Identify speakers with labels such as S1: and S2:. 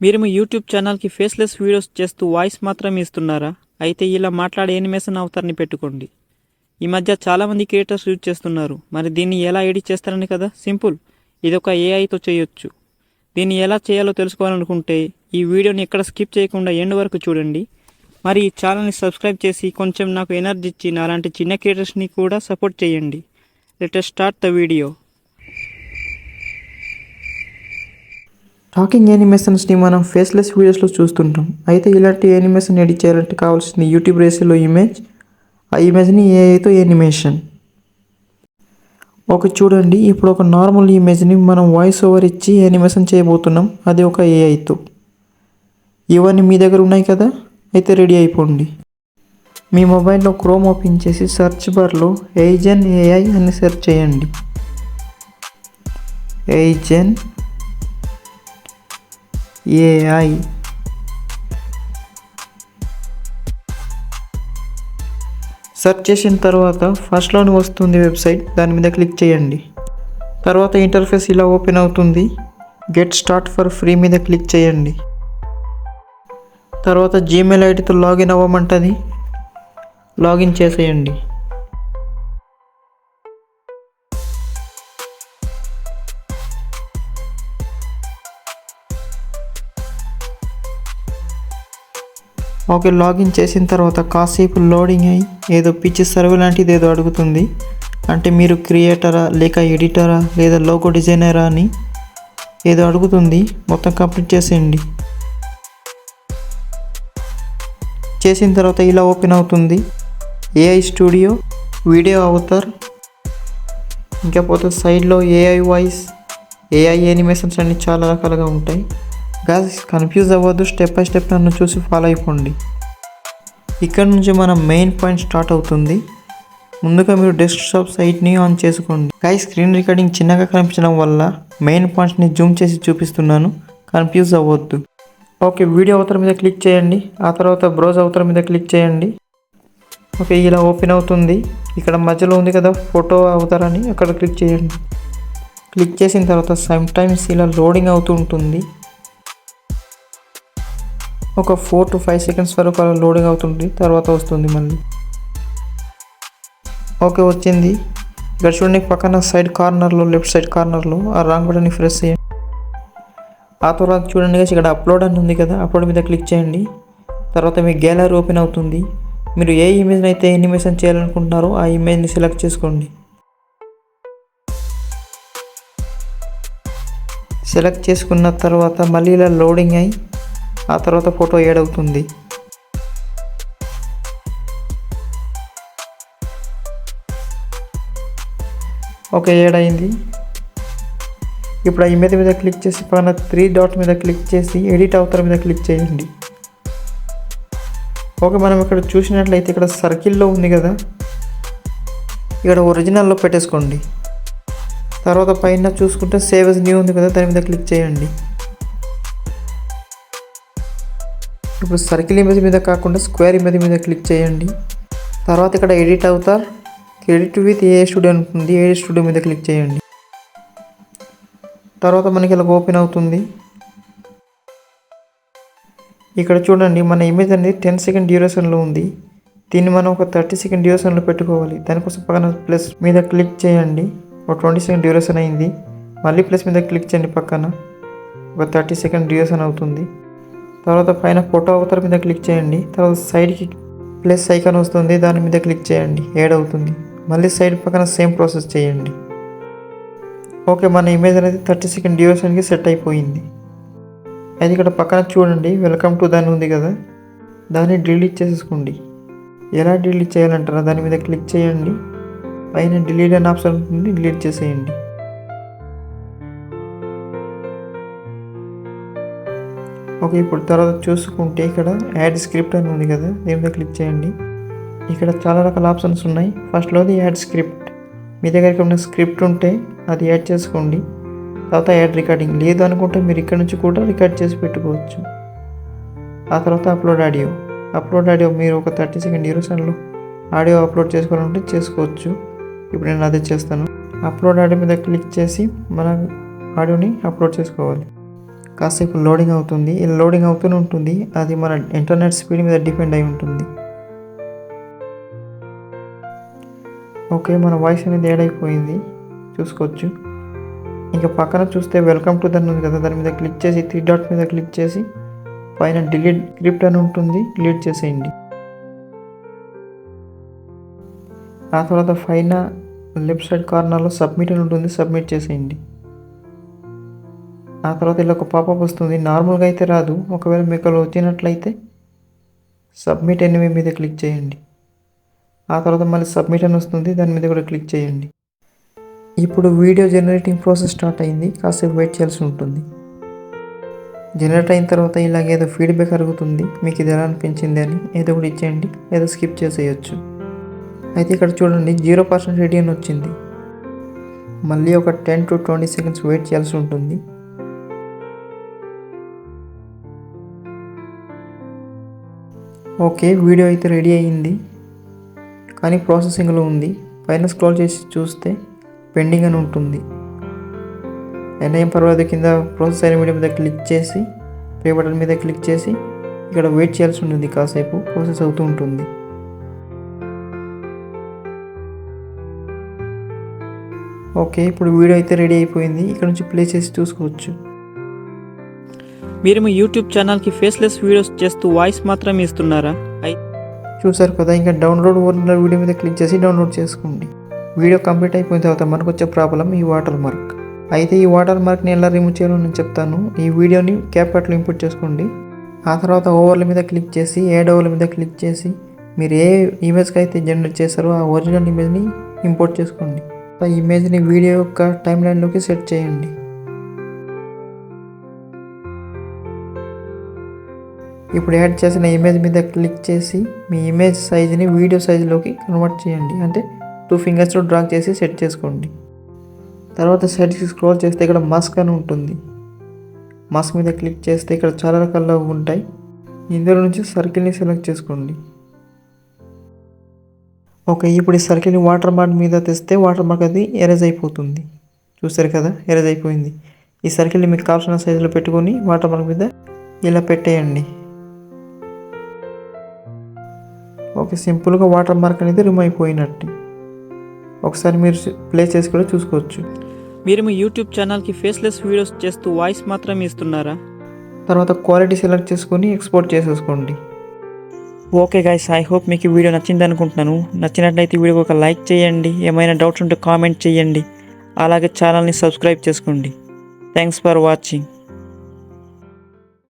S1: మీరు మీ యూట్యూబ్ ఛానల్కి faceless videos చేస్తూ వాయిస్ మాత్రమే ఇస్తున్నారా? అయితే ఇలా మాట్లాడే యానిమేషన్ అవతార్ని పెట్టుకోండి. ఈ మధ్య చాలామంది క్రియేటర్స్ యూజ్ చేస్తున్నారు. మరి దీన్ని ఎలా ఎడిట్ చేస్తారని కదా? సింపుల్, ఇదొక ఏఐతో చేయొచ్చు. దీన్ని ఎలా చేయాలో తెలుసుకోవాలనుకుంటే ఈ వీడియోని ఎక్కడ స్కిప్ చేయకుండా ఎండ్ వరకు చూడండి. మరి ఈ ఛానల్ని సబ్స్క్రైబ్ చేసి కొంచెం నాకు ఎనర్జీ ఇచ్చి అలాంటి చిన్న క్రియేటర్స్ని కూడా సపోర్ట్ చేయండి. Let us start the video.
S2: Talking యానిమేషన్స్ని మనం ఫేస్లెస్ వీడియోస్లో చూస్తుంటాం. అయితే ఇలాంటి యానిమేషన్ ఎడిట్ చేయాలంటే కావాల్సింది యూట్యూబ్ రేసులో ఇమేజ్, ఆ ఇమేజ్ని ఏఐతో యానిమేషన్. ఓకే చూడండి, ఇప్పుడు ఒక నార్మల్ ఇమేజ్ని మనం వాయిస్ ఓవర్ ఇచ్చి యానిమేషన్ చేయబోతున్నాం, అది ఒక ఏఐతో. ఇవన్నీ మీ దగ్గర ఉన్నాయి కదా, అయితే రెడీ అయిపోండి. మీ మొబైల్లో క్రోమ్ ఓపెన్ చేసి సెర్చ్ బార్లో ఎయిజెన్ ఏఐ అని సెర్చ్ చేయండి. ఎయిజెన్ ఏఐ సెర్చ్ చేసిన తర్వాత ఫస్ట్లోని వస్తుంది వెబ్సైట్, దాని మీద క్లిక్ చేయండి. తర్వాత ఇంటర్ఫేస్ ఇలా ఓపెన్ అవుతుంది. గెట్ స్టార్ట్ ఫర్ ఫ్రీ మీద క్లిక్ చేయండి. తర్వాత జీమెయిల్ ఐడితో లాగిన్ అవ్వమంటుంది, లాగిన్ చేసేయండి. ఓకే, లాగిన్ చేసిన తర్వాత కాసేపు లోడింగ్ అయ్యి ఏదో పిచ్చి సర్వే లాంటిది ఏదో అడుగుతుంది. అంటే మీరు క్రియేటరా లేక ఎడిటరా లేదా లోగో డిజైనరా అని ఏదో అడుగుతుంది. మొత్తం కంప్లీట్ చేసేయండి. చేసిన తర్వాత ఇలా ఓపెన్ అవుతుంది. ఏఐ స్టూడియో, వీడియో అవతార్, ఇంకా పోతే సైడ్లో ఏఐ వాయిస్, ఏఐ యానిమేషన్స్ అన్ని చాలా రకాలుగా ఉంటాయి. గాయ్స్ కన్ఫ్యూజ్ అవ్వద్దు, స్టెప్ బై స్టెప్ నన్ను చూసి ఫాలో అయిపోండి. ఇక్కడ నుంచి మన మెయిన్ పాయింట్ స్టార్ట్ అవుతుంది. ముందుగా మీరు డెస్క్టాప్ సైట్ని ఆన్ చేసుకోండి. గాయ్స్ స్క్రీన్ రికార్డింగ్ చిన్నగా కనిపించడం వల్ల మెయిన్ పాయింట్స్ని జూమ్ చేసి చూపిస్తున్నాను, కన్ఫ్యూజ్ అవ్వద్దు. ఓకే, వీడియో అవతార్ మీద క్లిక్ చేయండి. ఆ తర్వాత బ్రౌజ్ అవతార్ మీద క్లిక్ చేయండి. ఓకే, ఇలా ఓపెన్ అవుతుంది. ఇక్కడ మధ్యలో ఉంది కదా ఫోటో అవతార్ అని, అక్కడ క్లిక్ చేయండి. క్లిక్ చేసిన తర్వాత సమ్ టైమ్స్ ఇలా లోడింగ్ అవుతూ ఉంటుంది. ఒక 4 to 5 seconds వరకు అలా లోడింగ్ అవుతుంది, తర్వాత వస్తుంది మళ్ళీ. ఓకే వచ్చింది. ఇక్కడ చూడండి పక్కన సైడ్ కార్నర్లో, లెఫ్ట్ సైడ్ కార్నర్లో ఆ రాంగ్ బటన్ని ప్రెస్ చేయండి. ఆ తర్వాత చూడండి ఇక్కడ అప్లోడ్ అని ఉంది కదా, అప్లోడ్ మీద క్లిక్ చేయండి. తర్వాత మీ గ్యాలరీ ఓపెన్ అవుతుంది. మీరు ఏ ఇమేజ్ని అయితే యానిమేషన్ చేయాలనుకుంటున్నారో ఆ ఇమేజ్ని సెలెక్ట్ చేసుకోండి. సెలెక్ట్ చేసుకున్న తర్వాత మళ్ళీ ఇలా లోడింగ్ అయ్యి ఆ తర్వాత ఫోటో యాడ్ అవుతుంది. ఓకే, యాడ్ అయింది. ఇప్పుడు ఆ ఇమేజ్ మీద క్లిక్ చేసి పక్కన 3 డాట్ మీద క్లిక్ చేసి ఎడిట్ అవతార్ మీద క్లిక్ చేయండి. ఓకే, మనం ఇక్కడ చూసినట్లయితే ఇక్కడ సర్కిల్లో ఉంది కదా, ఇక్కడ ఒరిజినల్లో పెట్టేసుకోండి. తర్వాత పైన చూసుకుంటే సేవ్ as న్యూ ఉంది కదా, దాని మీద క్లిక్ చేయండి. ఇప్పుడు సర్కిల్ ఇమేజ్ మీద కాకుండా స్క్వేర్ ఇమేజ్ మీద క్లిక్ చేయండి. తర్వాత ఇక్కడ edit Avatar, edit with AI studio ఉంటుంది, ఏఐ స్టూడియో మీద క్లిక్ చేయండి. తర్వాత మనకి ఇలా ఓపెన్ అవుతుంది. ఇక్కడ చూడండి మన ఇమేజ్ అనేది 10 సెకండ్ డ్యూరేషన్లో ఉంది. దీన్ని మనం ఒక 30 సెకండ్ డ్యూరేషన్లో పెట్టుకోవాలి. దానికోసం పక్కన ప్లస్ మీద క్లిక్ చేయండి. ఒక 20 సెకండ్ డ్యూరేషన్ అయింది. మళ్ళీ ప్లస్ మీద క్లిక్ చేయండి, పక్కన ఒక 30 సెకండ్ డ్యూరేషన్ అవుతుంది. తర్వాత పైన ఫోటో అవతార్ మీద క్లిక్ చేయండి. తర్వాత సైడ్కి ప్లస్ ఐకాన్ వస్తుంది, దాని మీద క్లిక్ చేయండి, యాడ్ అవుతుంది. మళ్ళీ సైడ్ పక్కన సేమ్ ప్రాసెస్ చేయండి. ఓకే, మన ఇమేజ్ అనేది 30 సెకండ్ డ్యూరేషన్కి సెట్ అయిపోయింది. అది ఇక్కడ పక్కన చూడండి వెల్కమ్ టు దాని ఉంది కదా, దాన్ని డిలీట్ చేసేసుకోండి. ఎలా డిలీట్ చేయాలంటారా, దాని మీద క్లిక్ చేయండి. పైన డిలీట్ అనే ఆప్షన్ ఉంటుంది, డిలీట్ చేసేయండి. ఓకే, ఇప్పుడు తర్వాత చూసుకుంటే ఇక్కడ యాడ్ స్క్రిప్ట్ అని ఉంది కదా, దీని మీద క్లిక్ చేయండి. ఇక్కడ చాలా రకాల ఆప్షన్స్ ఉన్నాయి. ఫస్ట్లోది యాడ్ స్క్రిప్ట్. మీ దగ్గరికి ఉన్న స్క్రిప్ట్ ఉంటే అది యాడ్ చేసుకోండి. తర్వాత యాడ్ రికార్డింగ్, లేదు అనుకుంటే మీరు ఇక్కడ నుంచి కూడా రికార్డ్ చేసి పెట్టుకోవచ్చు. ఆ తర్వాత అప్లోడ్ ఆడియో మీరు ఒక 30 సెకండ్ డ్యూరేషన్లో ఆడియో అప్లోడ్ చేసుకోవాలంటే చేసుకోవచ్చు. ఇప్పుడు నేను అదే చేస్తాను. అప్లోడ్ ఆడియో మీద క్లిక్ చేసి మన ఆడియోని అప్లోడ్ చేసుకోవాలి. కాసేపు లోడింగ్ అవుతుంది. ఇలా లోడింగ్ అవుతూనే ఉంటుంది. అది మన ఇంటర్నెట్ స్పీడ్ మీద డిపెండ్ అయి ఉంటుంది. ఓకే, మన వాయిస్ అనేది యాడ్ అయిపోయింది, చూసుకోవచ్చు. ఇంకా పక్కన చూస్తే వెల్కమ్ టు దాని ఉంది కదా, దాని మీద క్లిక్ చేసి 3 డాట్ మీద క్లిక్ చేసి పైన డిలీట్ స్క్రిప్ట్ అని ఉంటుంది, డిలీట్ చేసేయండి. ఆ తర్వాత పైన లెఫ్ట్ సైడ్ కార్నర్లో సబ్మిట్ అని ఉంటుంది, సబ్మిట్ చేసేయండి. ఆ తర్వాత ఇలా ఒక పాపప్ వస్తుంది. నార్మల్గా అయితే రాదు. ఒకవేళ మీకు అలా వచ్చినట్లయితే సబ్మిట్ ఎనివే మీద క్లిక్ చేయండి. ఆ తర్వాత మళ్ళీ సబ్మిట్ అని వస్తుంది, దాని మీద కూడా క్లిక్ చేయండి. ఇప్పుడు వీడియో జనరేటింగ్ ప్రాసెస్ స్టార్ట్ అయింది. కాసేపు వెయిట్ చేయాల్సి ఉంటుంది. జనరేట్ అయిన తర్వాత ఇలాగ ఏదో ఫీడ్బ్యాక్ అడుగుతుంది, మీకు ఇది ఎలా అనిపించింది అని. ఏదో ఒకటి ఇచ్చేయండి, ఏదో స్కిప్ చేసేయచ్చు. అయితే ఇక్కడ చూడండి 0% రెడీ అని వచ్చింది. మళ్ళీ ఒక 10 to 20 seconds వెయిట్ చేయాల్సి ఉంటుంది. ఓకే, వీడియో అయితే రెడీ అయ్యింది, కానీ ప్రాసెసింగ్లో ఉంది. పైన స్క్రోల్ చేసి చూస్తే పెండింగ్ అని ఉంటుంది. అయినా ఏం పర్వాలేదు, కింద ప్రాసెస్ అయిన వీడియో మీద క్లిక్ చేసి ప్లే బటన్ మీద క్లిక్ చేసి ఇక్కడ వెయిట్ చేయాల్సి ఉంటుంది. కాసేపు ప్రాసెస్ అవుతూ ఉంటుంది. ఓకే, ఇప్పుడు వీడియో అయితే రెడీ అయిపోయింది. ఇక్కడ నుంచి ప్లే చేసి చూసుకోవచ్చు.
S1: మీరు మీ యూట్యూబ్ ఛానల్కి ఫేస్లెస్ వీడియోస్ చేస్తూ వాయిస్ మాత్రమే ఇస్తున్నారా?
S2: చూసారు కదా, ఇంకా డౌన్లోడ్ ఓరిజినల్ వీడియో మీద క్లిక్ చేసి డౌన్లోడ్ చేసుకోండి. వీడియో కంప్లీట్ అయిపోయిన తర్వాత మనకు వచ్చే ప్రాబ్లం ఈ వాటర్ మార్క్. అయితే ఈ వాటర్ మార్క్ని ఎలా రిమూవ్ చేయాలో నేను చెప్తాను. ఈ వీడియోని క్యాప్కట్లో ఇంపోర్ట్ చేసుకోండి. ఆ తర్వాత ఓవర్ల మీద క్లిక్ చేసి యాడ్ ఓవర్ల మీద క్లిక్ చేసి మీరు ఏ ఇమేజ్కి అయితే జనరేట్ చేస్తారో ఆ ఒరిజినల్ ఇమేజ్ని ఇంపోర్ట్ చేసుకోండి. ఆ ఇమేజ్ని వీడియో యొక్క టైం లైన్లోకి సెట్ చేయండి. ఇప్పుడు యాడ్ చేసిన ఇమేజ్ మీద క్లిక్ చేసి మీ ఇమేజ్ సైజుని వీడియో సైజులోకి కన్వర్ట్ చేయండి. అంటే 2 ఫింగర్స్తో డ్రాగ్ చేసి సెట్ చేసుకోండి. తర్వాత సైడ్కి స్క్రోల్ చేస్తే ఇక్కడ మాస్క్ అని ఉంటుంది. మాస్క్ మీద క్లిక్ చేస్తే ఇక్కడ చాలా రకాల ఉంటాయి. ఇందులో నుంచి సర్కిల్ని సెలెక్ట్ చేసుకోండి. ఓకే, ఇప్పుడు ఈ సర్కిల్ని వాటర్ మార్క్ మీద తెస్తే వాటర్ మార్క్ అది ఎరేజ్ అయిపోతుంది. చూసారు కదా, ఎరేజ్ అయిపోయింది. ఈ సర్కిల్ని మీకు కావాల్సిన సైజులో పెట్టుకొని వాటర్ మార్క్ మీద ఇలా పెట్టేయండి. ఓకే, సింపుల్గా వాటర్ మార్క్ అనేది రిమూవ్ అయిపోయినట్టు. ఒకసారి మీరు ప్లే చేసి కూడా చూసుకోవచ్చు.
S1: మీరు మీ యూట్యూబ్ ఛానల్కి ఫేస్లెస్ వీడియోస్ చేస్తూ వాయిస్ మాత్రమే ఇస్తున్నారా?
S2: తర్వాత క్వాలిటీ సెలెక్ట్ చేసుకొని ఎక్స్పోర్ట్ చేసేసుకోండి.
S1: ఓకే గైస్, ఐ హోప్ మీకు ఈ వీడియో నచ్చింది అనుకుంటున్నాను. నచ్చినట్లయితే ఈ వీడియోకి ఒక లైక్ చేయండి. ఏమైనా డౌట్స్ ఉంటే కామెంట్ చేయండి. అలాగే ఛానల్ని సబ్స్క్రైబ్ చేసుకోండి. Thanks for watching.